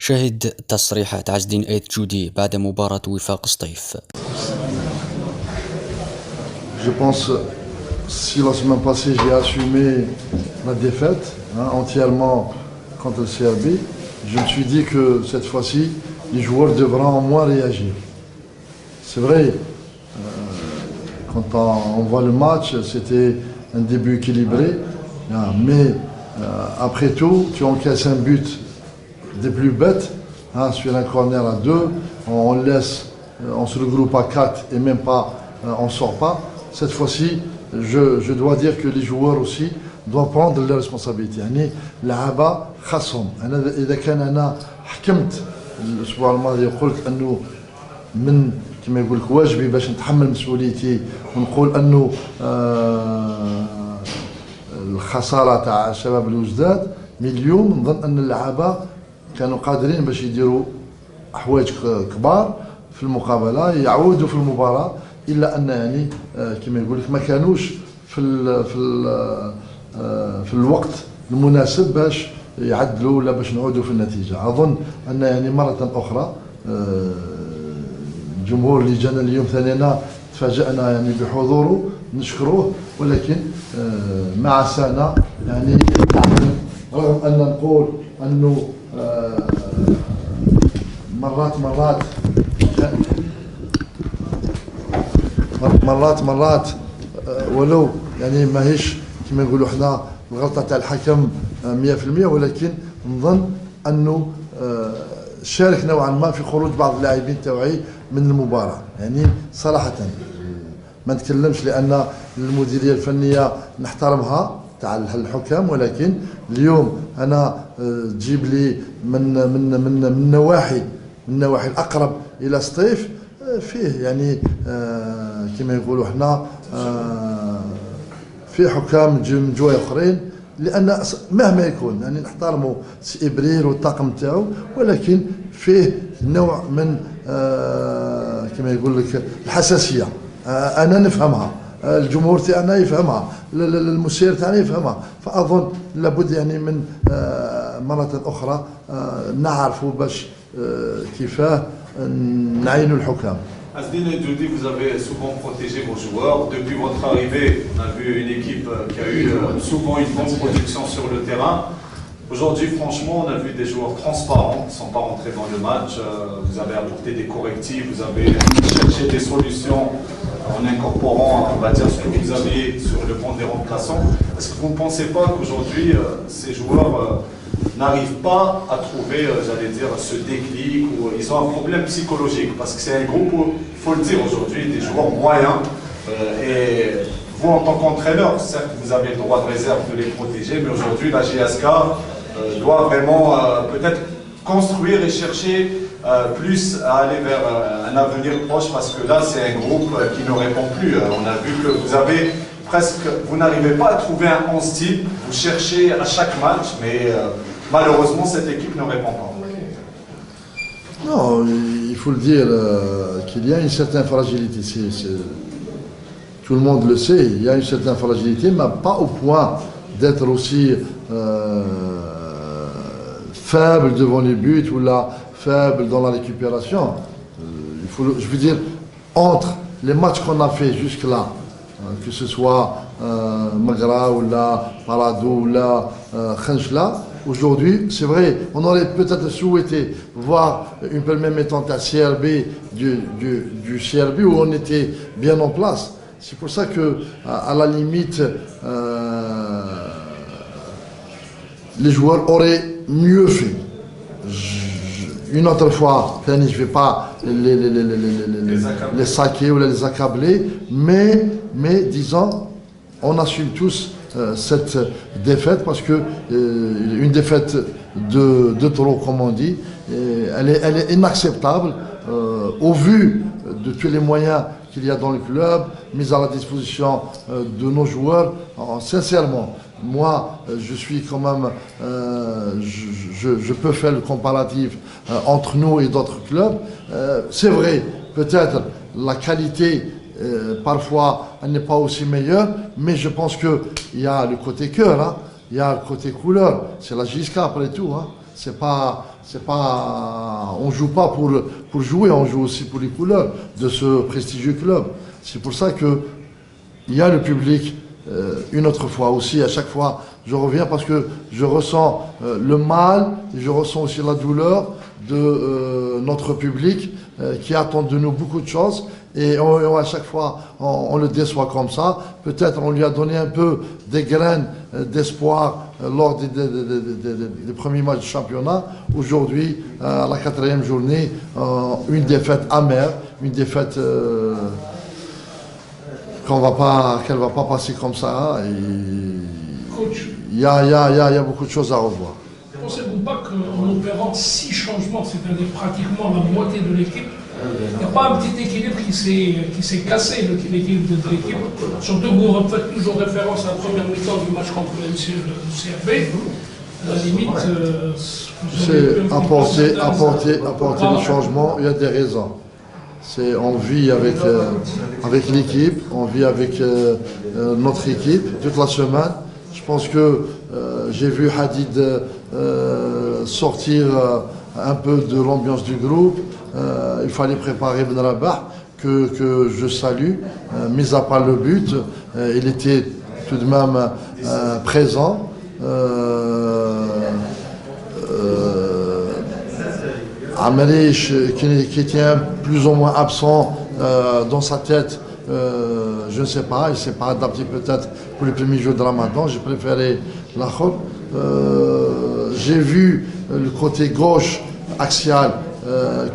شاهد تصريحات عز الدين آيت جودي بعد مباراة وفاق سطيف. Je pense, si la semaine passée j'ai assumé la défaite entièrement contre le CRB, je me suis dit que cette fois-ci, les joueurs devront moins réagir. C'est vrai, quand on voit le match, c'était un début équilibré, mais après tout, tu encaisses un but des plus bêtes, sur un corner à 2, on se regroupe à 4 et même pas, on ne sort pas. Cette fois-ci, je dois dire que les joueurs aussi doivent prendre leurs responsabilités. يعني لعبة خاصهم. إذا كان أنا حكمت الأسبوع الماضي وقلت أنه من كما يقول لك واجبي باش نتحمل مسؤوليتي ونقول أنه الخسارة تاع شباب الوجداد، من اليوم نظن أن اللعبة كانوا قادرين باش يديروا حوايج كبار في المقابلة، يعودوا في المباراة، إلا أن يعني كما يقول لك ما كانوش في الوقت المناسب باش يعدلوا ولا باش نعودوا في النتيجة. أظن أن يعني مرة أخرى الجمهور اللي جانا اليوم ثانينا تفاجأنا يعني بحضوره، نشكروه، ولكن ما عسانا يعني رغم أن نقول أنه مرات ولو يعني ماهيش كما نقولوا حنا الغلطه تاع الحكم 100%، ولكن نظن انه شارك نوعا ما في خروج بعض اللاعبين تاعي من المباراه. يعني صراحه ما نتكلمش لان المديريه الفنيه نحترمها تاع الحكام، ولكن اليوم انا تجيب لي من النواحي الاقرب الى سطيف فيه يعني كما يقولوا حنا في حكام من جوايا اخرين، لان مهما يكون يعني نحترموا سي ابرير والطاقم تاعو، ولكن فيه نوع من كما يقول لك الحساسيه، انا نفهمها، الجمهور تاعنا يفهمها، المسير تاعنا يفهمها، فاظن لابد يعني من مره اخرى نعرفوا باش كيفاه نعينوا الحكام. Azdine et Jody, vous avez souvent protégé vos joueurs. Depuis votre arrivée, on a vu une équipe qui a eu souvent une bonne protection sur le terrain. Aujourd'hui, franchement, on a vu des joueurs transparents, qui ne sont pas rentrés dans le match. Vous avez apporté des correctifs, vous avez cherché des solutions en incorporant, on va dire, ce que vous aviez sur le banc des remplaçants. Est-ce que vous ne pensez pas qu'aujourd'hui, ces joueurs n'arrivent pas à trouver, j'allais dire, ce déclic, ou ils ont un problème psychologique, parce que c'est un groupe, il faut le dire aujourd'hui, des joueurs moyens, et vous en tant qu'entraîneur, certes vous avez le droit de réserve de les protéger, mais aujourd'hui la GSK doit vraiment peut-être construire et chercher plus à aller vers un avenir proche, parce que là c'est un groupe qui ne répond plus. On a vu que vous n'arrivez pas à trouver un 11 type, vous cherchez à chaque match, mais malheureusement, cette équipe ne répond pas. Non, il faut le dire qu'il y a une certaine fragilité. Tout le monde le sait, il y a une certaine fragilité, mais pas au point d'être aussi faible devant les buts ou là, faible dans la récupération. Je veux dire, entre les matchs qu'on a fait jusque-là, que ce soit Magra ou là, Parado ou là, Khenchla, aujourd'hui, c'est vrai, on aurait peut-être souhaité voir une première méthode à CRB du CRB où on était bien en place. C'est pour ça que, à la limite, les joueurs auraient mieux fait. Une autre fois, je ne vais pas les saquer ou les accabler, mais disons, on assume tous cette défaite, parce que une défaite de trop, comme on dit, elle est inacceptable au vu de tous les moyens qu'il y a dans le club, mis à la disposition de nos joueurs. Sincèrement, moi, je suis quand même, je peux faire le comparatif entre nous et d'autres clubs. C'est vrai, peut-être la qualité parfois elle n'est pas aussi meilleure, mais je pense qu'il y a le côté cœur, il y a le côté couleur, c'est la JSK après tout. on joue pas pour jouer, on joue aussi pour les couleurs de ce prestigieux club. C'est pour ça que il y a le public. Une autre fois aussi, à chaque fois, je reviens parce que je ressens le mal, et je ressens aussi la douleur de notre public qui attend de nous beaucoup de choses. Et à chaque fois, on le déçoit comme ça. Peut-être on lui a donné un peu des graines d'espoir lors des premiers matchs du championnat. Aujourd'hui, à la 4e journée, une défaite amère, une défaite qu'elle va pas passer comme ça. Coach, Il y a beaucoup de choses à revoir. pensez-vous pas qu'en opérant 6 changements, c'est-à-dire pratiquement la moitié de l'équipe, il n'y a pas un petit équilibre qui s'est cassé, l'équilibre de l'équipe? Surtout que vous faites toujours référence à la première mi-temps du match contre le CRB. À la limite, C'est apporter des changements, il y a des raisons. On vit avec l'équipe, on vit avec notre équipe toute la semaine. Je pense que j'ai vu Hadid sortir un peu de l'ambiance du groupe. Il fallait préparer Ben Rabah, que je salue. Mis à part le but, il était tout de même présent. Amrish, qui était plus ou moins absent dans sa tête, je ne sais pas, il ne s'est pas adapté peut-être pour les premiers jours de Ramadan. J'ai préféré la Khod. J'ai vu le côté gauche axial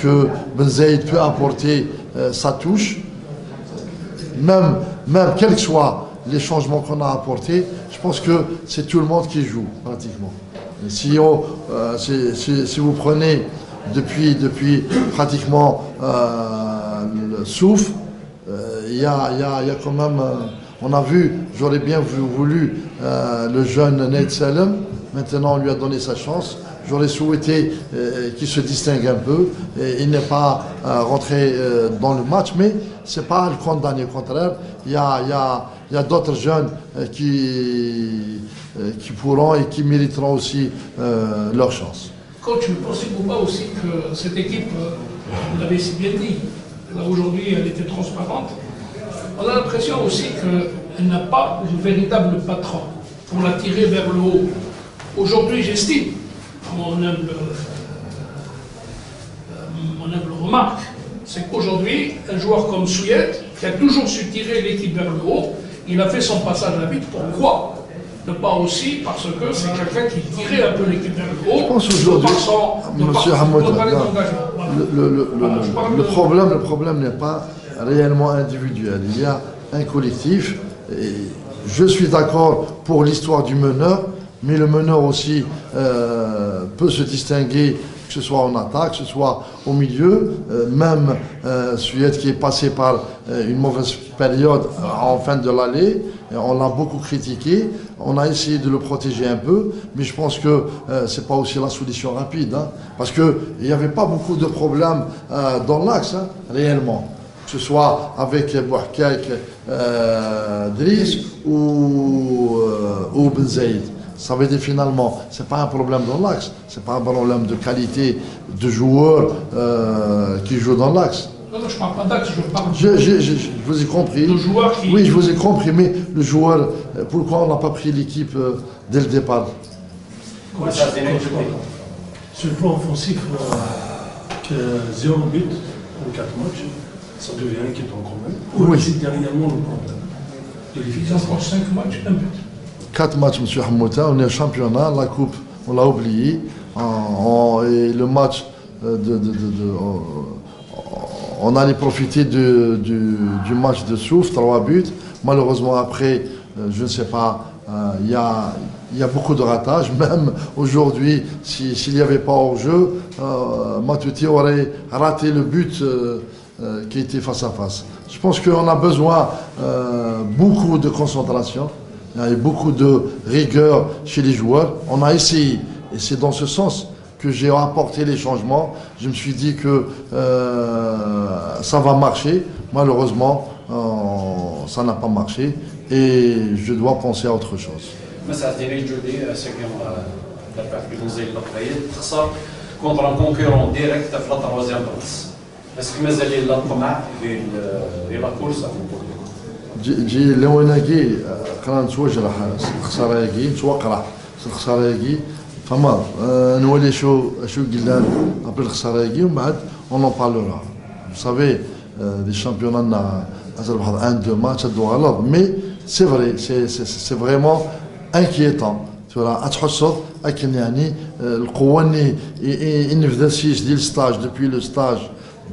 que Ben Zaïd peut apporter sa touche. Même quels que soient les changements qu'on a apportés, je pense que c'est tout le monde qui joue pratiquement. Et si vous prenez depuis pratiquement le souffle, il y a quand même, on a vu, j'aurais bien voulu le jeune Nate Salem, maintenant on lui a donné sa chance. J'aurais souhaité qu'il se distingue un peu. Et il n'est pas rentré dans le match, mais ce n'est pas le condamné. Au contraire, il y a d'autres jeunes qui pourront et qui mériteront aussi leur chance. Coach, ne pensez-vous pas aussi que cette équipe, vous l'avez si bien dit, là aujourd'hui elle était transparente, on a l'impression aussi qu'elle n'a pas de véritable patron pour la tirer vers le haut. Aujourd'hui, j'estime, à mon humble remarque, c'est qu'aujourd'hui, un joueur comme Souyet, qui a toujours su tirer l'équipe vers le haut, il a fait son passage à vide. Pourquoi ne pas aussi parce que c'est quelqu'un qui tirait un peu l'équipe vers le haut? Je pense aujourd'hui, Monsieur Hamoud, le problème n'est pas réellement individuel. Il y a un collectif. Et je suis d'accord pour l'histoire du meneur, mais le meneur aussi peut se distinguer, que ce soit en attaque, que ce soit au milieu. Même Souyet qui est passé par une mauvaise période en fin de l'année, on l'a beaucoup critiqué, on a essayé de le protéger un peu, mais je pense que ce n'est pas aussi la solution rapide, hein, parce qu'il n'y avait pas beaucoup de problèmes dans l'axe, hein, réellement. Que ce soit avec Bouhkak, Driss ou Ben Zaïd. Ça veut dire finalement, ce n'est pas un problème dans l'axe, ce n'est pas un problème de qualité de joueurs qui jouent dans l'axe. Non, je ne parle pas d'axe, je parle je vous ai compris. de joueurs qui... Oui, je vous ai compris, mais le joueur, pourquoi on n'a pas pris l'équipe dès le départ? Sur le plan offensif, 0 but en 4 matchs, ça devient inquiétant quand même. Oui. C'est dernièrement le problème. Ils ont encore 5 matchs, 1 but. 4 matchs, M. Hamouta, on est au championnat, la coupe, on l'a oublié. Et le match, on allait profiter du match de souffle, 3 buts. Malheureusement, après, je ne sais pas, il y a beaucoup de ratages. Même aujourd'hui, s'il n'y avait pas hors-jeu, Matouti aurait raté le but qui était face à face. Je pense qu'on a besoin beaucoup de concentration. Il y a beaucoup de rigueur chez les joueurs. On a essayé, et c'est dans ce sens que j'ai apporté les changements. Je me suis dit que ça va marcher. Malheureusement, ça n'a pas marché et je dois penser à autre chose. d'après Benzil Laqayed, تخسر contre un concurrent direct في la troisième place. Est-ce que مازال يلا الطمع في la course à جي لوناكي قرا نتواجه راح الخساره ياكي نتوقع الخساره ياكي فما نولي شو قلنا ابري الخساره ياكي ومن بعد اون ان بارلورا vous savez des championnats هذا بحال 1 2 ماتش هادو غلط مي سي فري سي فريمون انكييتون ترى تحصل لكن يعني القوه اني في سيس ديال ستاج دوبوي لو ستاج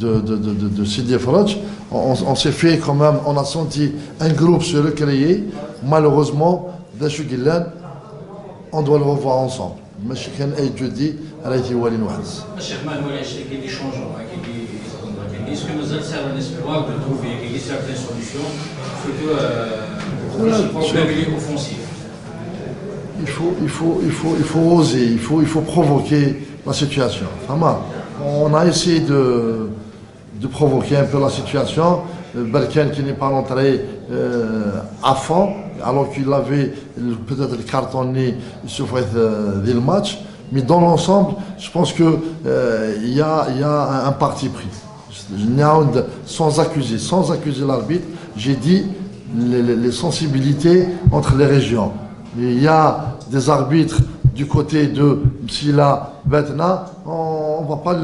de Sidi Faraj, on s'est fait quand même, on a senti un groupe se recréer. Malheureusement, Dachou Gillan, on doit le revoir ensemble. Mais je suis un jeudi, elle a été ouali nouaz. Cheikh Manuel, il y a des changements, est-ce que nous allons l'espoir de trouver certaines solutions, surtout pour le problème offensif? Il faut oser, il faut provoquer la situation. Vraiment, on a essayé de provoquer un peu la situation. Berken qui n'est pas rentré à fond, alors qu'il avait peut-être le cartonné sur le match. Mais dans l'ensemble, je pense qu'il y a un parti pris. Sans accuser l'arbitre, j'ai dit les sensibilités entre les régions. Il y a des arbitres du côté de Msila, Betna, on ne va pas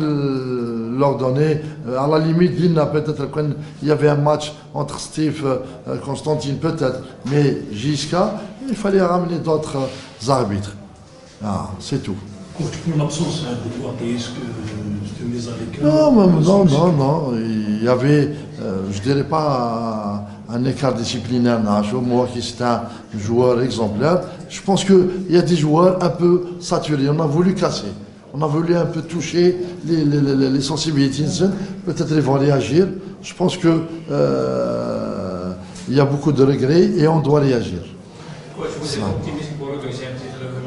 leur donner. À la limite, peut-être qu'il y avait un match entre Steve et Constantine, peut-être. Mais jusqu'à, il fallait ramener d'autres arbitres. Ah, c'est tout. Pour l'absence de Douarté, est-ce que tu me les as avec Non. Il y avait, je dirais pas un écart disciplinaire. Moi qui suis un joueur exemplaire, je pense qu'il y a des joueurs un peu saturés. On a voulu casser. On a voulu un peu toucher les sensibilités. Peut-être ils vont réagir. Je pense que il y a beaucoup de regrets et on doit réagir.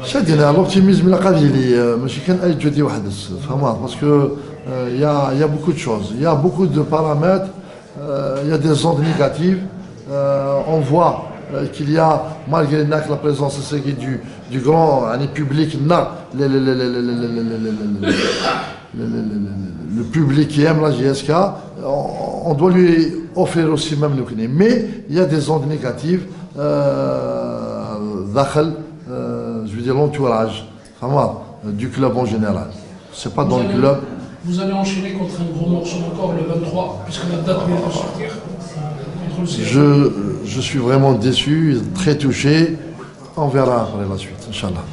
شادينا l'optimisme لا قادي لي ماشي كان اي جدي واحد فهمت باسكو il y a beaucoup de choses, il y a beaucoup de paramètres, il y a des ondes négatives, on voit qu'il y a malgré la présence du grand public le public qui aime la GSK, on doit lui offrir aussi même le kiné, mais il y a des ondes négatives je veux dire l'entourage du club en général. C'est pas dans le club. Vous allez enchaîner contre un gros morceau encore le 23, puisque la date vient de sortir. Contre le CF. Je suis vraiment déçu, très touché. On verra après la suite, Inch'Allah.